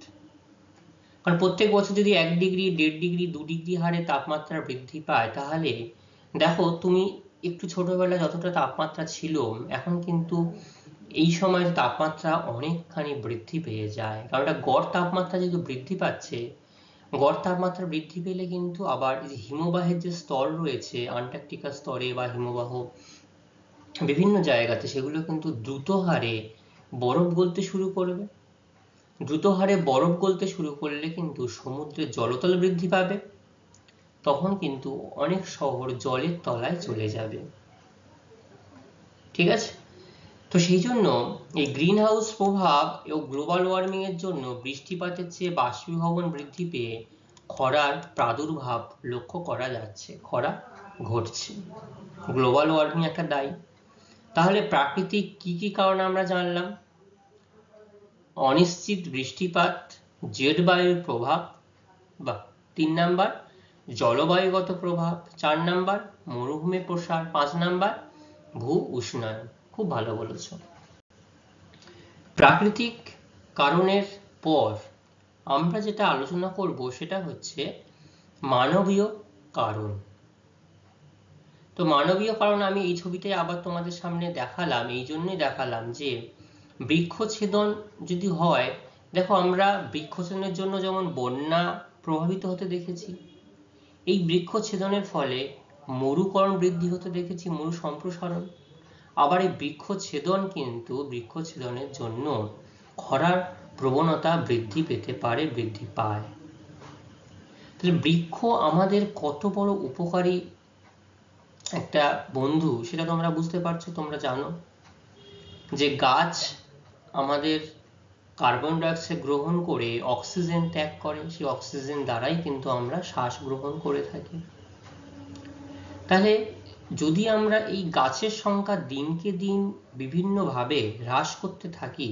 Speaker 1: কারণ প্রত্যেক বছর যদি 1 ডিগ্রি, 1.5 ডিগ্রি, 2 ডিগ্রি হারে তাপমাত্রা বৃদ্ধি পায়, তাহলে দেখো তুমি একটু ছোটবেলায় যতটা তাপমাত্রা ছিল, এখন কিন্তু এই সময় তাপমাত্রা অনেকখানি বৃদ্ধি পেয়ে যায়। কারণ এটা গড় তাপমাত্রা যেহেতু বৃদ্ধি পাচ্ছে, গড় তাপমাত্রা বৃদ্ধি পেলে কিন্তু আবার এই যে হিমবাহের যে স্তর রয়েছে আন্টার্কটিকা স্তরে বা হিমবাহ বিভিন্ন জায়গাতে, সেগুলো কিন্তু দ্রুত হারে বরফ গলতে শুরু করবে। দ্রুত হারে বরফ গলতে শুরু করলে কিন্তু সমুদ্রের জলতল বৃদ্ধি পাবে, তখন কিন্তু অনেক শহর জলের তলায় চলে যাবে। ঠিক আছে, তো সেই জন্য এই গ্রিন হাউস প্রভাব এবং গ্লোবাল ওয়ার্মিং এর জন্য বৃষ্টিপাতের চেয়ে বাষ্পীভবন বৃদ্ধি পেয়ে খরার প্রাদুর্ভাব লক্ষ্য করা যাচ্ছে, খরা ঘটছে। গ্লোবাল ওয়ার্মিং একটা দায়ী। তাহলে প্রাকৃতিক কি কি কারণ আমরা জানলাম? অনিশ্চিত বৃষ্টিপাত, জেট বায়ুর প্রভাব, বা 3 নাম্বার জলবায়ুগত প্রভাব, 4 নাম্বার মরুভূমির প্রসার, 5 নাম্বার ভূ উষ্ণায়ন। খুব ভালো বলেছ। প্রাকৃতিক কারণের পর আমরা যেটা আলোচনা করব সেটা হচ্ছে মানবীয় কারণ। তো মানবীয় কারণ আমি এই ছবিতে আবার তোমাদের সামনে দেখালাম, এই জন্যই দেখালাম যে বৃক্ষচ্ছেদন যদি হয়, দেখো আমরা বৃক্ষচ্ছেদনের জন্য যেমন বন্যা প্রভাবিত হতে দেখেছি, এই বৃক্ষচ্ছেদনের ফলে মরুকরণ বৃদ্ধি হতে দেখেছি, মরু সম্প্রসারণ। আবার এই বৃক্ষচ্ছেদনের জন্য খরার প্রবণতা বৃদ্ধি পায়। তাহলে বৃক্ষ আমাদের কত বড় উপকারী একটা বন্ধু, সেটা তোমরা বুঝতে পারছো। তোমরা জানো যে গাছ আমাদের কার্বন ডাইঅক্সাইড গ্রহণ করে অক্সিজেন ত্যাগ করে, সেই অক্সিজেন দ্বারাই কিন্তু আমরা শ্বাস গ্রহণ করে থাকি। তাহলে যদি আমরা এই গাছের সংখ্যা দিনকে দিন বিভিন্নভাবে হ্রাস করতে থাকি,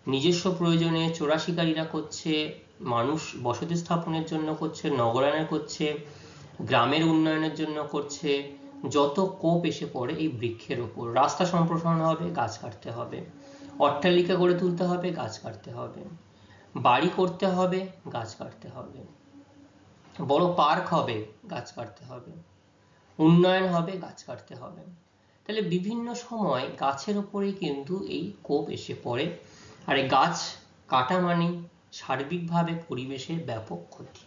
Speaker 1: নিজস্ব প্রয়োজনে চোরা শিকারীরা করছে, মানুষ বসতি স্থাপনের জন্য করছে, নগরায়ন করছে, গ্রামের উন্নয়নের জন্য করছে, যত কোপ এসে পড়ে এই বৃক্ষের উপর। রাস্তা সম্প্রসারণ হবে, গাছ কাটতে হবে। অট্টালিকা গড়ে তুলতে হবে, গাছ কাটতে হবে। বাড়ি করতে হবে, গাছ কাটতে হবে। বড় পার্ক হবে, গাছ কাটতে হবে। উন্নয়ন হবে, গাছ কাটতে হবে। তাহলে বিভিন্ন সময় গাছের উপরেই কিন্তু এই কোপ এসে পড়ে। আর এই গাছ কাটা মানে সার্বিকভাবে পরিবেশের ব্যাপক ক্ষতি।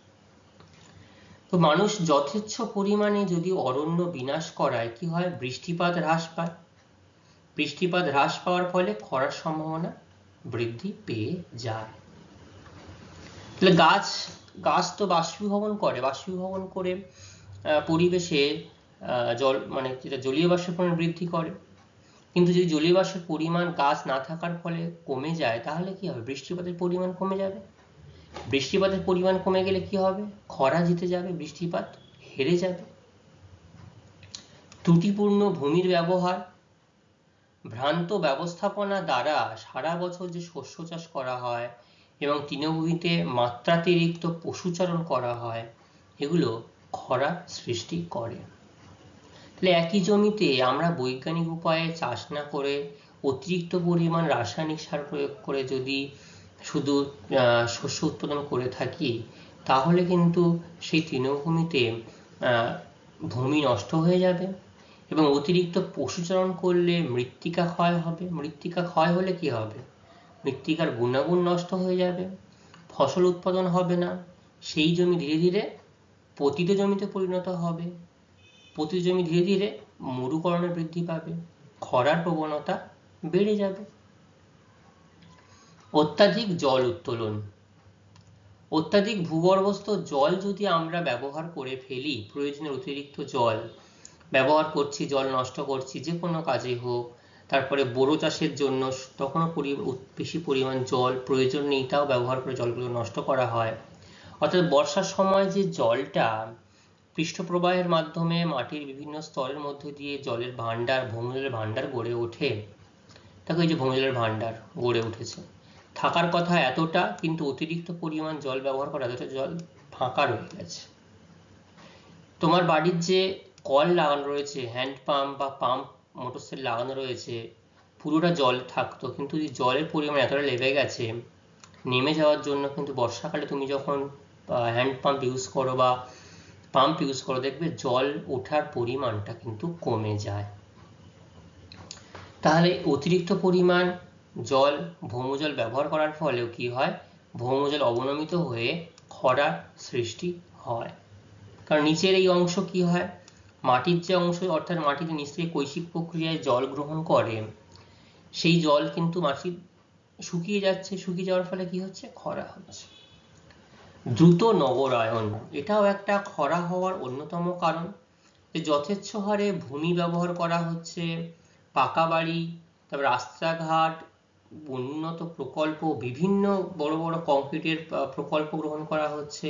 Speaker 1: তো মানুষ যথেচ্ছ পরিমাণে যদি অরণ্য বিনাশ করায়, কি হয়? বৃষ্টিপাত হ্রাস পায়। বৃষ্টিপাত হ্রাস পাওয়ার ফলে খরার সম্ভাবনা বৃদ্ধি পেয়ে যায়। তাহলে গাছ তো বাষ্পীভবন করে পরিবেশে জলীয় বাষ্পের পরিমাণ বৃদ্ধি করে। কিন্তু যদি জলীয় বাষ্পের পরিমাণ গাছ না থাকার ফলে কমে যায়, তাহলে কি হবে? বৃষ্টিপাতের পরিমাণ কমে যাবে। বৃষ্টিপাতের পরিমাণ কমে গেলে কি হবে? খরা জিতে যাবে, বৃষ্টিপাত হেরে যাবে। ত্রুটিপূর্ণ ভূমির ব্যবহার, ভ্রান্ত ব্যবস্থাপনা দ্বারা সারা বছর যে শস্য চাষ করা হয় এবং তৃণভূমিতে মাত্রাতিরিক্ত পশুচারণ করা হয়, এগুলো খরা সৃষ্টি করে। তাহলে একই জমিতে আমরা বৈজ্ঞানিক উপায়ে চাষ না করে অতিরিক্ত পরিমাণ রাসায়নিক সার প্রয়োগ করে যদি শুধু শস্য উৎপাদন করে থাকি, তাহলে কিন্তু সেই তৃণভূমিতে ভূমি নষ্ট হয়ে যাবে এবং অতিরিক্ত পশুচারণ করলে মৃত্তিকা ক্ষয় হবে। মৃত্তিকা ক্ষয় হলে কি হবে? মৃত্তিকার গুণাগুণ নষ্ট হয়ে যাবে, ফসল উৎপাদন হবে না, সেই জমি ধীরে ধীরে পতিত জমিতে পরিণত হবে, পতিত জমি ধীরে ধীরে মরুকরণে বৃদ্ধি পাবে, খরার প্রবণতা বেড়ে যাবে। অত্যাধিক জল উত্তোলন। অত্যাধিক ভূগর্ভস্থ জল যদি আমরা ব্যবহার করে ফেলি, প্রয়োজনের অতিরিক্ত জল ব্যবহার করছি, জল নষ্ট করছি যে কোনো কাজে হোক, তারপরে বোরো চাষের জন্য তখনও বেশি পরিমাণ জল প্রয়োজন নেই, তাও ব্যবহার করে জলগুলো নষ্ট করা হয়। অর্থাৎ বর্ষার সময় যে জলটা পৃষ্ঠপ্রবাহের মাধ্যমে মাটির বিভিন্ন স্তরের মধ্যে দিয়ে জলের ভান্ডার, ভূমিজলের ভান্ডার গড়ে ওঠে, দেখো এই যে ভূমিজলের ভান্ডার গড়ে উঠেছে, থাকার কথা এতটা, কিন্তু অতিরিক্ত পরিমাণ জল ব্যবহার করা এতটা জল ফাঁকা রয়ে গেছে। তোমার বাড়ির যে কল লাগানো রয়েছে, হ্যান্ড পাম্প বা পাম্প মোটর সেট লাগানো রয়েছে, পুরোটা জল থাকতো, কিন্তু জলের পরিমাণ এতটা লেগে গেছে, নেমে যাওয়ার জন্য কিন্তু বর্ষাকালে তুমি যখন হ্যান্ড পাম্প ইউজ করো বা পাম্প ইউজ করো, দেখবে জল ওঠার পরিমাণটা কিন্তু কমে যায়। তাহলে অতিরিক্ত পরিমাণ জল, ভৌমজল ব্যবহার করার ফলেও কি হয়? ভৌমজল অবনমিত হয়ে খরার সৃষ্টি হয়। কারণ নিচের এই অংশ কি হয়? মাটির যে অংশ, অর্থাৎ মাটিতে নিচ থেকে কৈশিক প্রক্রিয়ায় জল গ্রহণ করে, সেই জল কিন্তু মাটি শুকিয়ে যাচ্ছে, শুকিয়ে যাওয়ার ফলে কি হচ্ছে? খরা হচ্ছে। দ্রুত নগরায়ন, এটাও একটা খরা হওয়ার অন্যতম কারণ, যে যথেচ্ছ হারে ভূমি ব্যবহার করা হচ্ছে, পাকা বাড়ি, তারপর রাস্তাঘাট, উন্নত প্রকল্প, বিভিন্ন বড় বড় কংক্রিটের প্রকল্প গ্রহণ করা হচ্ছে,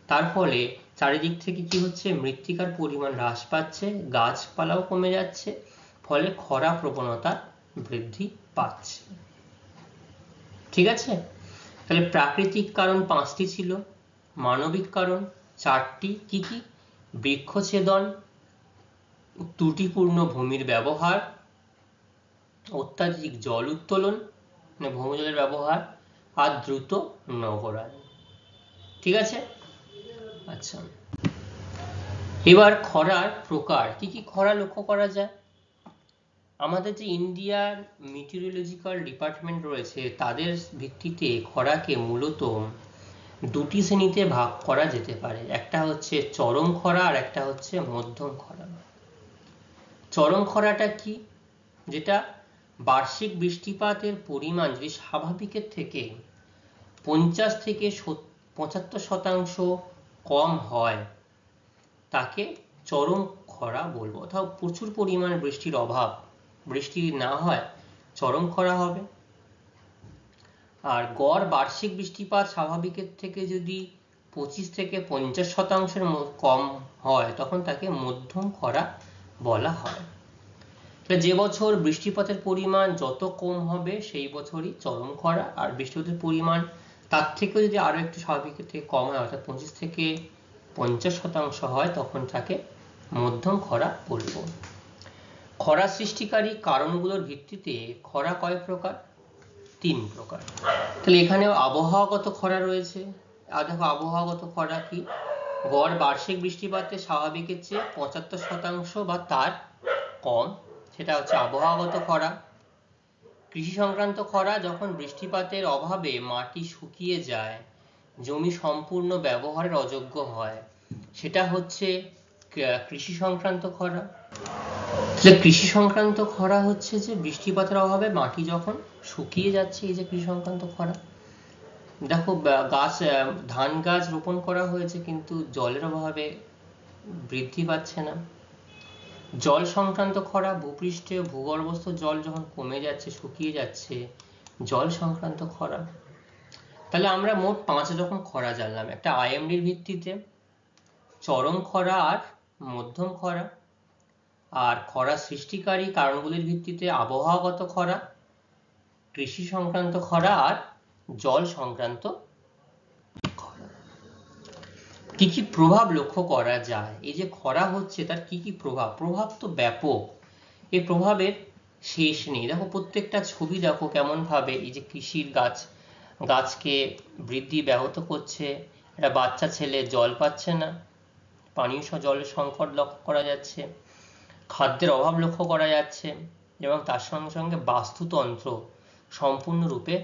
Speaker 1: তার ফলে চারিদিক থেকে কি হচ্ছে? মৃত্তিকার পরিমাণ হ্রাস পাচ্ছে, গাছপালাও কমে যাচ্ছে, ফলে খরা প্রবণতা বৃদ্ধি পাচ্ছে। ঠিক আছে? তাহলে প্রাকৃতিক কারণ 5টি ছিল, মানবিক কারণ 4টি। কি কি? বৃক্ষছেদন, ত্রুটিপূর্ণ ভূমির ব্যবহার, অত্যাধিক জল উত্তোলন মানে ভৌমজলের ব্যবহার, আর দ্রুত নগরায়ন। ঠিক আছে? আচ্ছা, এবার খরার প্রকার। কি কি খরা লক্ষ্য করা যায়? আমাদের যে ইন্ডিয়ার মিটিওরোলজিক্যাল ডিপার্টমেন্ট রয়েছে, তাদের ভিত্তিতে খরাকে মূলত 2টি শ্রেণীতে ভাগ করা যেতে পারে। একটা হচ্ছে চরম খরা আর একটা হচ্ছে মধ্যম খরা। চরম খরাটা কি? যেটা বার্ষিক বৃষ্টিপাতের পরিমাণ যদি স্বাভাবিকের থেকে 50 থেকে 75% কম হয়, তাকে চরম খরা বলবো। অর্থাৎ প্রচুর পরিমাণ বৃষ্টির অভাব, বৃষ্টি না হয়, চরম খরা হবে। আর গড় বার্ষিক বৃষ্টিপাত স্বাভাবিকের থেকে যদি 25 থেকে 50% কম হয়, তখন তাকে মধ্যম খরা বলা হয়। যে বছর বৃষ্টিপাতের পরিমাণ যত কম হবে, সেই বছরই চরম খরা। আর বৃষ্টিপাতের পরিমাণ তার থেকেও যদি আরো একটু স্বাভাবিকের থেকে কম হয়, অর্থাৎ 25 থেকে 50% হয়, তখন তাকে মধ্যম খরা বলবো। খরা সৃষ্টিকারী কারণগুলোর ভিত্তিতে খরা কয় প্রকার? 3 প্রকার। তাহলে এখানেও আবহাওয়াগত খরা রয়েছে। আর দেখো আবহাওয়াগত খরা কি? গড় বার্ষিক বৃষ্টিপাতের স্বাভাবিকের চেয়ে 75% বা তার কম, সেটা হচ্ছে আবহাওয়াগত খরা। কৃষি সংক্রান্ত খরা, যখন বৃষ্টিপাতের অভাবে মাটি শুকিয়ে যায়, জমি সম্পূর্ণ ব্যবহারের অযোগ্য হয়, সেটা হচ্ছে কৃষি সংক্রান্ত খরা। কৃষি সংক্রান্ত খরা হচ্ছে যে বৃষ্টিপাতের অভাবে মাটি যখন শুকিয়ে যাচ্ছে, এই যে কৃষি সংক্রান্ত খরা। দেখো ধান গাছ রোপণ করা হয়েছে, কিন্তু জলের অভাবে বৃদ্ধি পাচ্ছে না। জল সংক্রান্ত খরা, ভূপৃষ্ঠে ভূগর্ভস্থ জল যখন কমে যাচ্ছে, শুকিয়ে যাচ্ছে, জল সংক্রান্ত খরা। তাহলে আমরা মোট 5 রকম খরা জানলাম, একটা আইএমডির ভিত্তিতে, চরম খরা আর মধ্যম খরা, আর খরা সৃষ্টিকারী কারণগুলির ভিত্তিতে আবহাওয়াগত খরা, কৃষি সংক্রান্ত খরা আর জল সংক্রান্ত খরা। কি কি প্রভাব লক্ষ্য করা যায়? এই যে খরা হচ্ছে, তার কি কি প্রভাব? প্রভাব তো ব্যাপক। এই প্রভাবের শেষ নেই। দেখো প্রত্যেকটা ছবি দেখো কেমন ভাবে এই যে কৃষির গাছকে বৃদ্ধি ব্যাহত করছে। একটা বাচ্চা ছেলে জল পাচ্ছে না, পানীয় জলের সংকট লক্ষ্য করা যাচ্ছে, খাদ্যের অভাব লক্ষ্য করা যাচ্ছে, এবং তার সঙ্গে সঙ্গে বাস্তুতন্ত্র সম্পূর্ণরূপে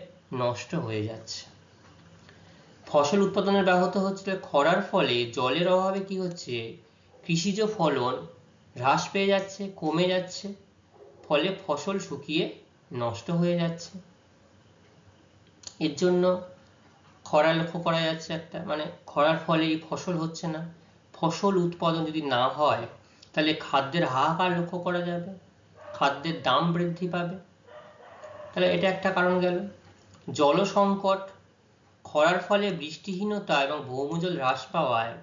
Speaker 1: নষ্ট হয়ে যাচ্ছে। ফসল উৎপাদনের ব্যাহত হচ্ছে। খরার ফলে জলের অভাবে কি হচ্ছে, কৃষিজ ফলন হ্রাস পেয়ে যাচ্ছে, কমে যাচ্ছে, ফলে ফসল শুকিয়ে নষ্ট হয়ে যাচ্ছে। এর জন্য খরা লক্ষ্য করা যাচ্ছে একটা, মানে খরার ফলে এই ফসল হচ্ছে না। ফসল উৎপাদন যদি না হয় তাহলে খাদ্যের হাহাকার লক্ষ্য করা যাবে, খাদ্যের দাম বৃদ্ধি পাবে। তাহলে এটা একটা কারণ গেল। জল সংকট, খরার ফলে বৃষ্টিহীনতা এবং ভৌমজল হ্রাস পাওয়ায়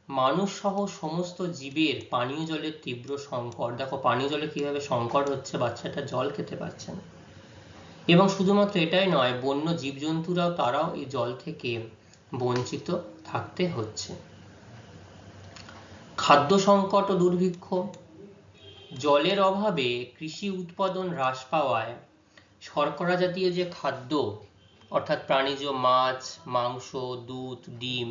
Speaker 1: মানুষ সহ সমস্ত জীবের পানীয় জলের তীব্র সংকট। দেখো পানীয় জলে কিভাবে সংকট হচ্ছে, বাচ্চাটা জল খেতে পারছে না। এবং শুধুমাত্র এটাই নয়, বন্য জীবজন্তুরাও তারাও এই জল থেকে বঞ্চিত থাকতে হচ্ছে। খাদ্য সংকট ও দুর্ভিক্ষ, জলের অভাবে কৃষি উৎপাদন হ্রাস পাওয়ায় শর্করা জাতীয় যে খাদ্য, অর্থাৎ প্রাণীজ মাছ, মাংস, দুধ, ডিম,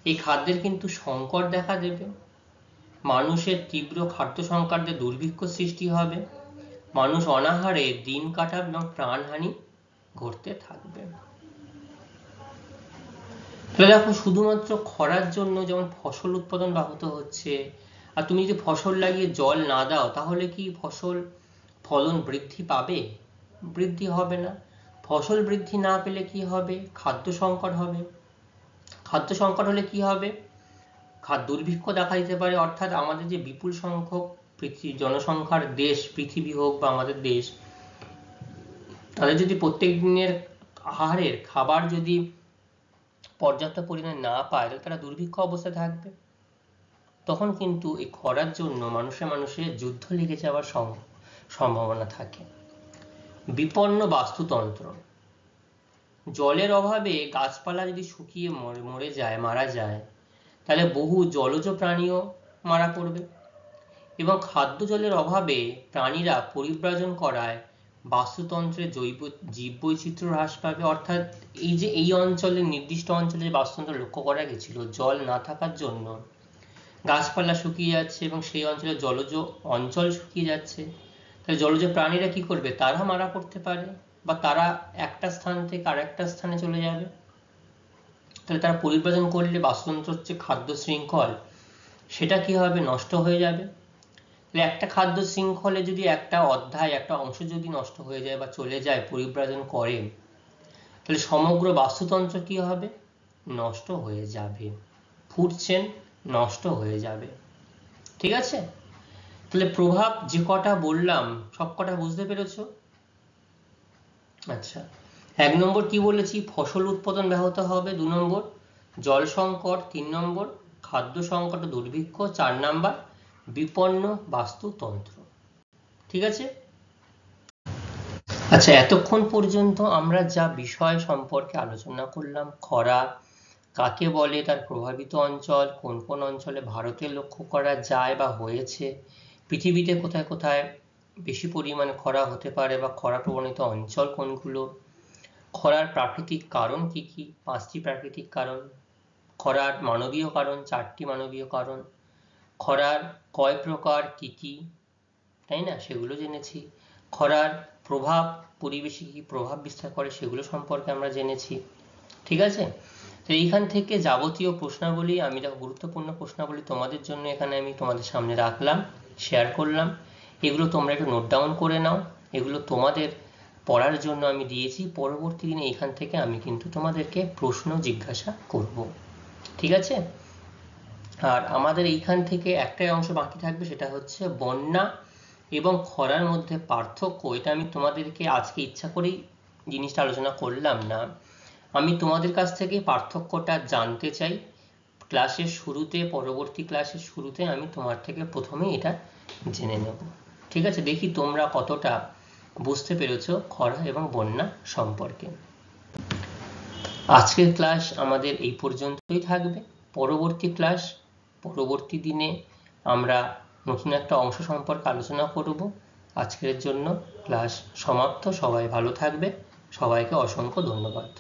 Speaker 1: এই খাদ্যের কিন্তু সংকট দেখা দেবে। মানুষের তীব্র খাদ্য সংকটে দুর্ভিক্ষ সৃষ্টি হবে, মানুষ অনাহারে দিন কাটাবে এবং প্রাণহানি ঘটতে থাকবে। তাহলে দেখো শুধুমাত্র খরার জন্য যেমন ফসল উৎপাদন ব্যাহত হচ্ছে, আর তুমি যদি ফসল লাগিয়ে জল না দাও তাহলে কি ফসল ফলন বৃদ্ধি পাবে? বৃদ্ধি হবে না। ফসল বৃদ্ধি না পেলে কি হবে? খাদ্য সংকট হবে। খাদ্য সংকট হলে কি হবে? দুর্ভিক্ষ দেখা দিতে পারে। অর্থাৎ আমাদের যে বিপুল সংখ্যক জনসংখ্যার দেশ পৃথিবী হোক বা আমাদের দেশ, তাদের যদি প্রত্যেক দিনের আহারের খাবার যদি পর্যাপ্ত পরিমাণে না পায় তাহলে তারা দুর্ভিক্ষ অবস্থায় থাকবে। তখন কিন্তু এই খরার জন্য মানুষে যুদ্ধ লেগে যাওয়ার সম্ভাবনা থাকে। বিপন্ন বাস্তুতন্ত্র, জলের অভাবে গাছপালা যদি শুকিয়ে মারা যায় তাহলে বহু জলজ প্রাণীও মারা পড়বে, এবং খাদ্য জলের অভাবে প্রাণীরা পরিব্রাজন করায় বাস্তুতন্ত্রের জীববৈচিত্র্য হ্রাস পাবে। অর্থাৎ এই যে এই অঞ্চলের নির্দিষ্ট অঞ্চলে যে বাস্তুতন্ত্র লক্ষ্য করা গেছিল, জল না থাকার জন্য গাছপালা শুকিয়ে যাচ্ছে এবং সেই অঞ্চলে জলজ অঞ্চল শুকিয়ে যাচ্ছে। তাহলে জলজ প্রাণীরা কি করবে? তারা মারা পড়তে পারে, বা তারা একটা স্থান থেকে আরেকটা স্থানে চলে যাবে। তাহলে তারা পরিব্রাজন করলে বাস্তুতন্ত্রের যে খাদ্য শৃঙ্খল সেটা কি হবে? নষ্ট হয়ে যাবে। তাহলে একটা খাদ্য শৃঙ্খলে যদি একটা অধ্যায়, একটা অংশ যদি নষ্ট হয়ে যায় বা চলে যায়, পরিব্রাজন করে, তাহলে সমগ্র বাস্তুতন্ত্র কি হবে? নষ্ট হয়ে যাবে। ফুড চেইন নষ্ট হয়ে যাবে। ঠিক আছে? তাহলে প্রভাব যে কটা বললাম সব কটা বুঝতে পেরেছো? আচ্ছা, 1 নম্বর কি বলেছি? ফসল উৎপাদন ব্যাহত হবে। 2 নম্বর জল সংকট। 3 নম্বর খাদ্য সংকট ও দুর্ভিক্ষ। 4 নম্বর বিপন্ন বাস্তুতন্ত্র। ঠিক আছে? আচ্ছা, এতক্ষণ পর্যন্ত আমরা যা বিষয় সম্পর্কে আলোচনা করলাম, খরা কাকে বলে, তার প্রভাবিত অঞ্চল, কোন কোন অঞ্চলে ভারতে লক্ষ্য করা যায় বা হয়েছে, পৃথিবীতে কোথায় কোথায় বেশি পরিমাণে খরা হতে পারে বা খরা প্রবণিত অঞ্চল কোনগুলো, খরার প্রাকৃতিক কারণ কি কি, 5টি প্রাকৃতিক কারণ, খরার মানবীয় কারণ 4টি মানবীয় কারণ, খরার কয় প্রকার কি কি, তাই না, সেগুলো জেনেছি। খরার প্রভাব, পরিবেশে কি প্রভাব বিস্তার করে সেগুলো সম্পর্কে আমরা জেনেছি। ঠিক আছে? তো এইখান থেকে যাবতীয় প্রশ্নাবলী, আমি গুরুত্বপূর্ণ প্রশ্নাবলী তোমাদের জন্য এখানে আমি তোমাদের সামনে রাখলাম, শেয়ার করলাম। এগুলো তোমরা একটু নোট ডাউন করে নাও। এগুলো তোমাদের পড়ার জন্য আমি দিয়েছি। পরবর্তী দিনে এখান থেকে আমি কিন্তু তোমাদেরকে প্রশ্ন জিজ্ঞাসা করব। ঠিক আছে? আর আমাদের এইখান থেকে একটাই অংশ বাকি থাকবে, সেটা হচ্ছে বন্যা এবং খরার মধ্যে পার্থক্য। এটা আমি তোমাদেরকে আজকে ইচ্ছা করেই জিনিসটা আলোচনা করলাম না। আমি তোমাদের কাছ থেকে পার্থক্যটা জানতে চাই। ক্লাসের শুরুতে, পরবর্তী ক্লাসের শুরুতে আমি তোমার থেকে প্রথমে এটা জেনে নেব। ঠিক আছে? দেখি তোমরা কতটা বুঝতে পেরেছো খরা এবং বন্যা সম্পর্কে। আজকের ক্লাস আমাদের এই পর্যন্তই থাকবে। পরবর্তী দিনে আমরা নতুন একটা অংশ সম্পর্কে আলোচনা করব, আজকের জন্য ক্লাস সমাপ্ত। সবাই ভালো থাকবে। সবাইকে অসংখ্য ধন্যবাদ।